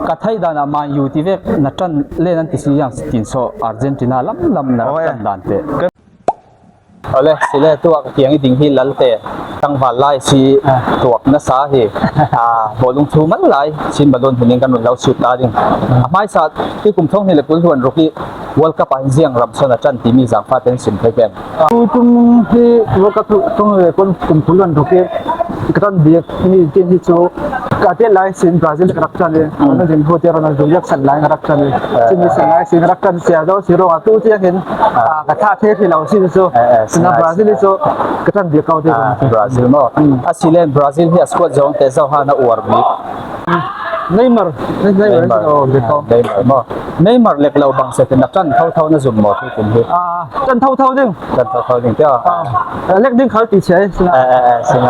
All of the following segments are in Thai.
กะไทยดานามาอยู่ที่เวกนัดจันเล่นนั้นที่สิยังตินโซอาร์เจนตินาลำนัดจันดานเตเอาเลยสิเลยตัวเกียงดิ่งที่ลัลเตตั้งวันไล่สีตัวนัสาเหบอลงทูมันไล่ชินบอลนเห็นกันหมดแล้วสุดตาดิ่งไม่สัตว์ที่กลุ่มท่องนี่แหละคุณทวนรุกีวอลกับไปเสียงรับสนัดจันที่มีสังฟ้าเป็นสินเทเกมกลุ่มที่วอลกับท่องนี่คนกลุ่มทวนรุกีกระทั่งเดียกมีเกมที่โชว์กาเตไลซินบราซิลกระจันเลยนั่นเป็นโฮเทลเราดูยักษ์สันไลกระจันเลยซึ่งมีสันไลซินกระจันเสียดาวซีโร่ตู้ที่เห็นกระทาเทที่เราซินโซสินบราซิลโซกระจันเดียกเอาที่บราซิลมั้งอาซิเลนบราซิลที่สกอตจงเตะเจ้าฮานาอวาร์บีเนย์มาร์โอ้เด็กเขาเนย์มาร์เนย์มาร์เล็กเราบางเซตนักจันเท่าๆนั่นจุ่มหมดที่คุณเห็นจันเท่าๆดึงจันเท่าๆดึงเจ้าเล็กดึงเขาตีเฉยสิไง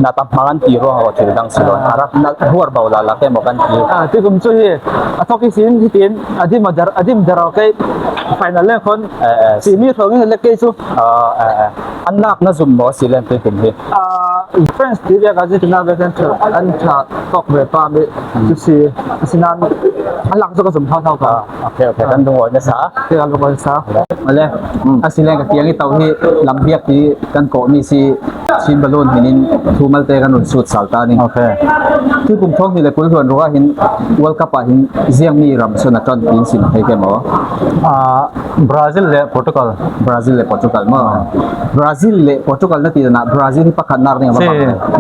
นาตับมากันตีร้องเขาถือดังสิร้องอารักนักหัวเบาละแค่มากันตีที่คุณช่วยทอกซินที่ตีนอดีมดาราแค่ไฟนั่นเรื่องคนสีมีเขาเนี่ยเล็กแค่สู้อันนักนั่นจุ่มหมดสิเล่นที่คุณเห็นเฟรนส์ที่เรียกอาจจะเป็นนักเล่นเถอะอันถ้าตกเวทป้าไม่จุดสีสินั้นอันหลังจะก็สมเท่ากันโอเคกันตรงหัวเนี่ยสาที่กันตรงหัวสามาเลยอาศิเลนกับเตียงที่เตาที่ลำเบียกที่กันโกมีซีชินบอลลูนเห็นทูมัลเตกันหนุนสุดสาวตานี่โอเคที่กลุ่มท้องนี่เลยคุณส่วนรู้ว่าเห็นวอลคัพเห็นเซียงมีรำสนัดจอนปีนสินให้แกมั้งบราซิลและโปรตุเกสมั้งบราซิลและโปรตุเกสนั่นที่นะบราซิลที่ปักขันนักเนี่ย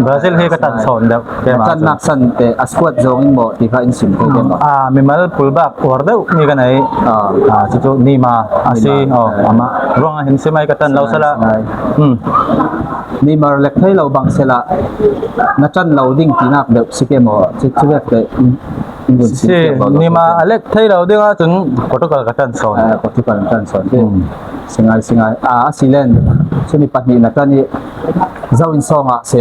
บราซิลให้กระตันสอนเด็กจันนักสันแต่อสควอตจงอินบ่ที่เขาอินสินให้แกมั้งมีมัลพูลบักวอร์ดมีกันไหนจุดนี่มาซีอามาร้องเห็นใช่ไหมกระตันเราสละนี่มาเล็กให้เราบางเสละนัดจันเราดิ้งตีนักเด็กสิเกมอสิเวกเลยนี่มาเล็กให้เราดิ้งจนโปรตุเกสกระตันสอนสิงไงสิเลนช่วงนี้ปัจจุบันนัดจันนี่เจ้าอินซองเส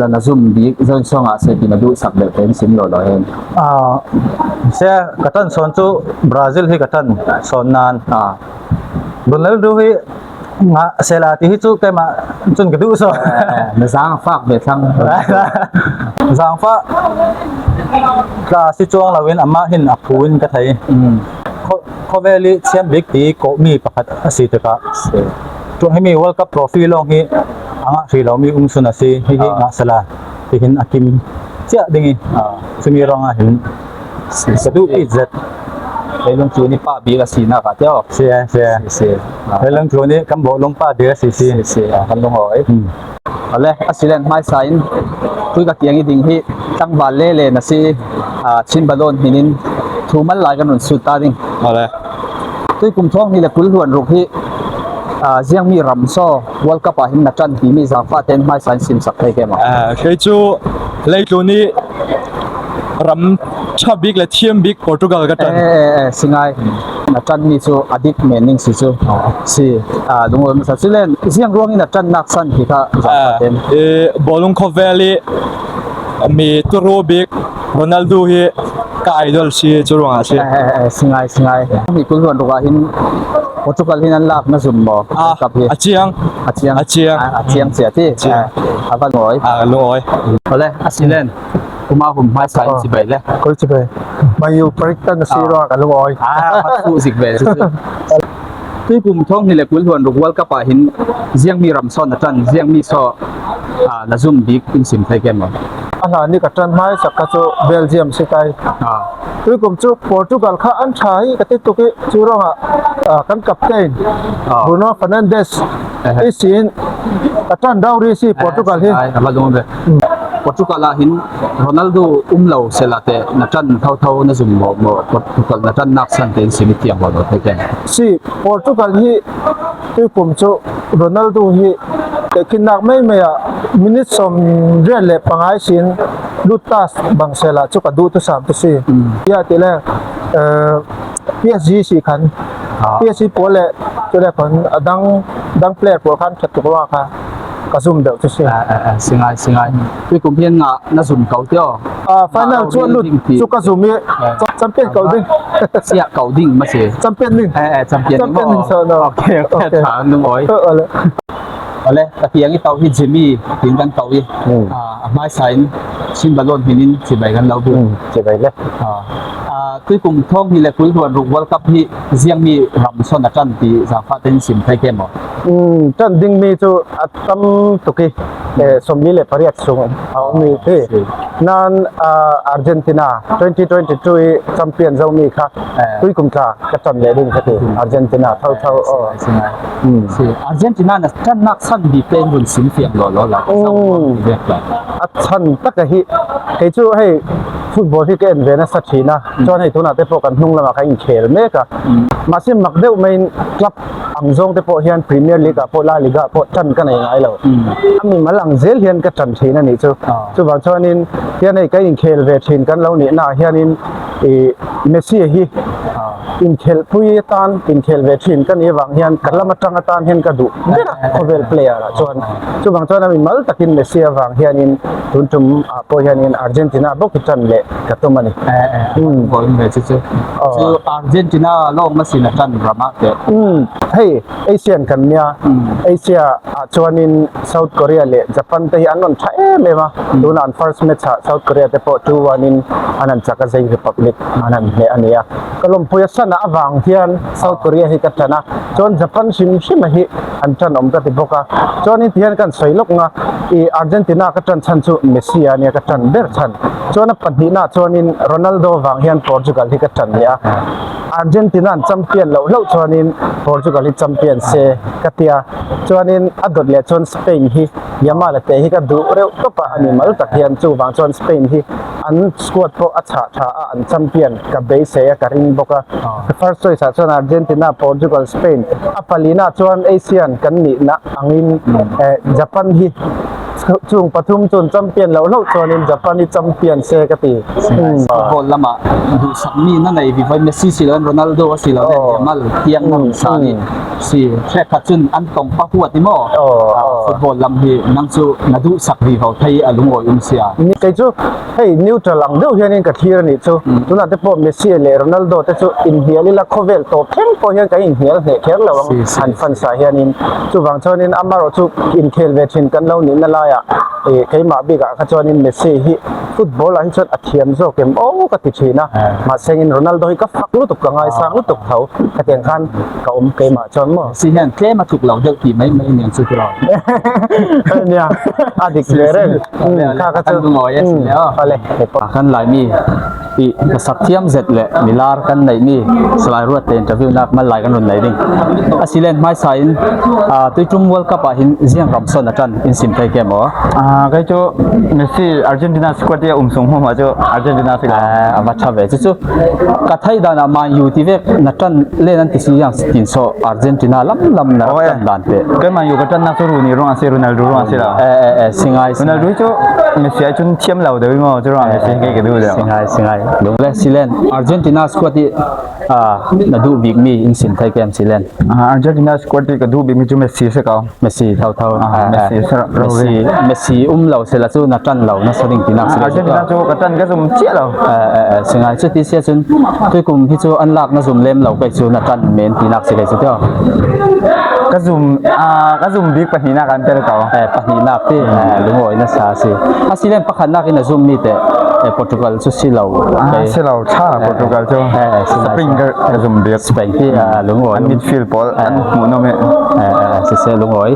ลานาซุมดีเจ้าอินซองเสบินาดูสักเด็กเป็นสินโลดเห็นเสียกระตันสอนจูบราซิลให้กระตันสอนนานบุญแล้วดูให้มาเซลาที่ฮิจูแกมาจนกระดูกสอนมาสร้างฝากเบ็ดทั้งสร้างฝากกาสิจวงเราเว้นอามาเห็นอักพูนกระไทยเขาเวลีเชียมบิ๊กตีโกมีประคัดสิตกะตัวให้มีวอลกับโปรฟิลลงที่ที่เรามีสุนัสีที่มาเซลาที่เห็นอากิมเจ้าดิ่งซึ่งมีรองเห็นกระดูกอีเจ็ดเรื่องจูนี่ป้าบีกับสีน่ะค่ะเจ้าเสียเรื่องจูนี่คำบอกลงป้าบีกับสีคำลงหอยเอาเลยอาศิเลนไม้ไซน์คุยกับเกียงอีดิ่งที่ตั้งบาเล่เลยนะสิชินบอลลูนหินินทูมันหลายกันหนุนสุดตาดิ่งเอาเลยที่กลุ่มท้องนี่แหละคุณล้วนรูปที่เสียงมีรำโซ่วอลกับหินนัดจันที่มีสังฟ้าเต็นไม้ไซน์สินสักให้แกมาเคยจูเลยจูนี่รำชอบบิ๊กและเทียมบิ๊กโปรตุเกสกันสิงไงนัดจันนี่จูอดีตเมนิงสิจูสิลุงโอมาสิเล่นเสียงร้องนี่นัดจันนักสันที่เขาบอลลงคอเวลีมีตัวโรบิกโรนัลโดเฮก็ไอดอลสิจูร้องสิสิงไงมีคุณส่วนตัวหินโปรตุเกสหินนั่นลักน่าสมบูรณ์กับเฮอาเจียงเสียที่อาฟันหอยลุงโอยเอาเลยอาศิเลนผมมาไม้ไซน์สิบเอ็ดเลยมาอยู่ปริกตันซีรัวกับลุงโอยมาคู่สิบเอ็ดที่กลุ่มท้องนี่แหละคุณส่วนรูปวอลกับหินเสียงมีรำซ้อนนัดจันเสียงมีโซ่นาซุมบิ๊กอินสินไทยเกมมั้งอันนี้ก็จันไม้สักกะจูเบลเยียมสิไกคือกลุ่มจูโปรตุเกสข้าอันชายกติตุกิจูร้องกันกับเกนบรูโน่ฟาร์นันเดสที่สินอาจารย์ดาวรีซีโปรตุเกสที่มาดูเลยโปรตุเกสหินโรนัลโดเหล่าเซลาเตนัดจันเท่านาซุมโมโปรตุเกสนัดจันนักสันเตนสิมิติอย่างบ่ไทยเกมสิโปรตุเกสที่คือกลุ่มจูโรนัลโดที่แต่กินนักไม่มินิสมเรียนเล็บปังไอสินดูตัสบางเซลาจุกดูตุสามตุสียาติเลPSG สี่คัน PSG ปัวเล่ตัวแรกคนดังเพลย์ปัวคันจัตุกว่าค่ะกระซุ่มเดียวตุสีสิงไงที่กลุ่มเพียงน่าสุ่มเก่าเที่ยวไฟนอลชวนลุ้นจุกกระซุ่มเนี่ยจำเป็นเก่าดิ้งเสียเก่าดิ้งมาเสียจำเป็นหนึ่งจำเป็นหนึ่งโอเคถามนึงโอ้ย ole takiang itaw hi Jimmy tin kan tawi mai sain sin balon hinin si bai kan laubu จะไปเลย tui kum thong hi le pui ruan ruk world cup hi ziang mi ram son na kan ti za fa ten sim thai kem mo จันดิงมีจูอัตมตุกีสมลีเลปริยัตซุงเอามีที่นั่นอาร์เจนตินา2022แชมเปี้ยนเจ้ามีค่ะตุยกุมทากระจันเลดิ้งที่อาร์เจนตินาเท่าใช่ไหมสิอาร์เจนตินาน่ะจันนักสันดีเป็นรุ่นสินเฟียงหล่อๆล่ะเรียกว่า ฉันตักหิเฮ้ยจู่ให้ฟุตบอลที่เก่งเวนัสชีนะจนให้ทุนอาเตโปกันนุ่งละมาใครอินเคลเมกะมาซิมักเดวไม่คลับอังซงเตโปเฮียนพรีเมียร์ลีกาโปลาลีกาโปจันกันยังไงเรามีมาลังเซลเฮียนก็จันชีนั่นนี่จู่บางชนินเฮียนให้ใครอินเคลเวชินกันเราเนี่ยน่าเฮียนินเมสซี่ฮีอินเคลพุยตันอินเคลเวชินกันนี่บางเฮียนกันละมาจังตันเฮียนก็ดูเด็กเขาเวลเพลย์ละจู่บางชนินมีมาลตักินเมสซี่บางเฮียนินทุนจุมโปเฮียนินอาร์เจนตินาบอกจันเล่กับตัวมันนี่บอลเมสซี่จู่อาร์เจนตินาโลกมาสินะจันรามาเตเฮ้ยเอเชียนกันเนี่ยเอเชียชวนินเซาท์เกาหลีเล่ญี่ปุ่นที่อันนั้นใช่ไหมวะดูนั่น first match เซาท์เกาหลีแต่พอจูวานินอันนั้นจากเซรีพับลิกอันนั้นเนี่ยอันนี้ก็ลงพูดสั้นนะบางเทียนเซาท์เกาหลีให้กันนะจนญี่ปุ่นชิมให้อันจันอมตะติบกะจนนี่เทียนกันสวยลูกนะอีอาร์เจนตินาก็จันชันจูเมสซี่อันนี้ก็จันเบอร์ชันจนปัจจุบันจนนี่โรนัลโดบางเทียนโปรตุเกสที่ก็จันเนี่ยอาร์เจนตินาแชมเปี้ยนแล้วจนนี่โปรตุเกสที่แชมเปี้ยนเซกัตยาจนนี่อดเลยจนสเปนที่ยามาเลเตที่ก็ดูเร็วก็ปะอันนี้มาลุตะเทียนจูบางจนสเปนที่อันสควอตโปอัชชาอันแชมเปี้ยนกับเบสเซียกับริงบกะ first choice จนอาร์เจนตินาโปรตุเกสสเปนอัปลีนาจนเอเชียนกันนี่นะอังอินญี่ปุ่นที่ช่วงปฐุมจนแชมเปี้ยนแล้วจนนี่ญี่ปุ่นที่แชมเปี้ยนเซกตีบอลละมาดูสักมีนั่นไอ้วิวัยเมสซี่สิแล้วโรนัลโดสิแล้วเนี่ยมาเทียงน้ำสานี่สิแค่ขัดจุนอันตรงปะหัวติโมฟุตบอลลำเฮนังจูนาดูสักวิวัยไทยอารมณ์อุ่นเสียนี่ก็จู่ให้นิวทรัลลังเดียวเฮียนี่กับทีร์นี่จู่ตุนัดเตปเมสซี่เลยโรนัลโดแต่จู่อินเดียลิลาโคเวลโตเพ่งพอเฮียกับอินเดียเนี่ยแค่เราหันฟันสายเฮียนี่จู่บางชนินอามาโรจู่อินเคลเวชินกันเรานี่นั่นละอ่ะใครมาบิกะขจรนินเมสซี่ฮิฟุตบอลอันชดอัธยมโซเกมโอ้ก็ติดชีนะมาเซงินโรนัลโดฮิก็ฟักลุตุกกังไงสังลุตุกเขากระเทียงคันก็ใครมาจนมั้งสิเห็นแค่มาถูกเราเด็กที่ไม่เนี่ยสุดเราเนี่ยอดีตเลยเรื่องข้าก็จะงอยสิแล้วอะไรขันหลายมีปีสักเทียมเสร็จเลยมิลาร์กันไหนมีสลายรวดเต็มจะวิวนักมันหลายกันหนุนไหนดิ้งอาศิเลนไม่ใส่ตัวจุ่มวัลกับหินเสียงรำสนอาจารย์อินสิมไทยเกมอ๋อก็จะเมสซี่อาร์เจนตินาสควอตที่ส่งหัวมาจะอาร์เจนตินาสิมาชาเวจู่กัทไทยดานามาอยู่ที่เวกนัดจันเล่นนั่นที่สิ่งตินโซอาร์เจนตินาลำนัดจันดันเตะก็มาอยู่กับจันนักสู้นี่ร้องอาเซียโรนัลโดร้องอาเซียสิงไงโรนัลโดจู่เมสซี่จุนเทียมเราเดี๋ยวมั้งจะร้องอาเซียกี่ดูเดี๋ยวสิงไงลงเล่นสิเลนอาร์เจนตินาสควอตที่นาดูบิ๊กมีอินสิมไทยเกมสิเลนอาร์เจนตินาสควอตที่ก็ดูบิ๊กมีจู่เมสซี่สิเขาเมสซี่เท่าเมสซี่เราเสร็จแล้วจู่นัดจันเรานักสิ่งที่นักอาร์เจนตินาจู่กับจันก็สุ่มเชี่ยเราสิงไงจู่ที่เสียจนตัวกลุ่มที่จู่อันลักนักสุ่มเล่มเราไปจู่นัดจันเมนที่นักสิ่งที่สุดยอดก็สุ่มบิ๊กปะนีนักกันเจอเขาปะนีนักที่ลุงโอยนักสาสิอาศิเลนปะขันนักอินสุ่มมีแต่โปรตุเกสสุดสิเราสิเราช้าโปรตุเกสจู่สปริงก็สุ่มบิ๊กสปริงที่ลุงโอยมิดฟิลด์บอลอันหมุนเอาไหมเสียลุงโอย